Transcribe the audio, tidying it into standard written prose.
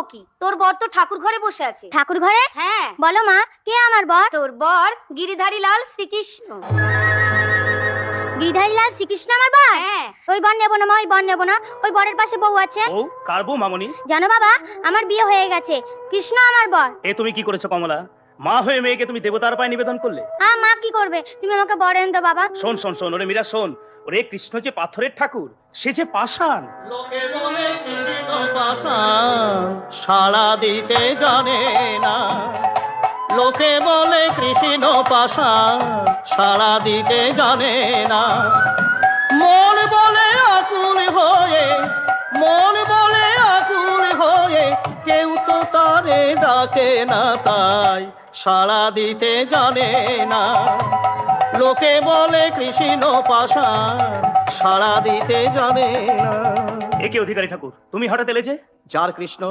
বলবো কি, তোর বর তো ঠাকুর ঘরে বসে আছে। ঠাকুর ঘরে? হ্যাঁ। বলো মা, কে আমার বর? তোর বর গিরিধারী লাল শ্রীকৃষ্ণ। গিরিধারী লাল শ্রীকৃষ্ণ আমার বর? হ্যাঁ। ওই বর নেবো না মা, ওই বর নেবো না। ওই বরের পাশে বউ আছে। ও কার বউ মামনি? জানো বাবা, আমার বিয়ে হয়ে গেছে, কৃষ্ণ আমার বর। এ তুমি কি করেছো কমলা? মা হয়ে মেয়েকে তুমি দেবতার পায়ে নিবেদন করলে? মা কি করবে, তুমি আমাকে বর এনে দাও বাবা। শোন শোন শোন, ওরে মীরা শোন, ওরে কৃষ্ণ যে পাথরের ঠাকুর, সে যে পাষাণ। লোকে বলে কৃষ্ণ পাষাণ, সাড়া দিতে জানে না। লোকে বলে কৃষ্ণ পাষাণ, সাড়া দিতে জানে না। মন বলে আকুল হয়ে, মন বলে আকুল হয়ে, কেউ তো তারে ডাকে না, তাই সাড়া দিতে জানে না। লোকে বলে কৃষ্ণ পাষাণ, সাড়া দিতে জানে না। একে অধিকারী ঠাকুর, তুমি হঠাৎ এলে যে? যার কৃষ্ণ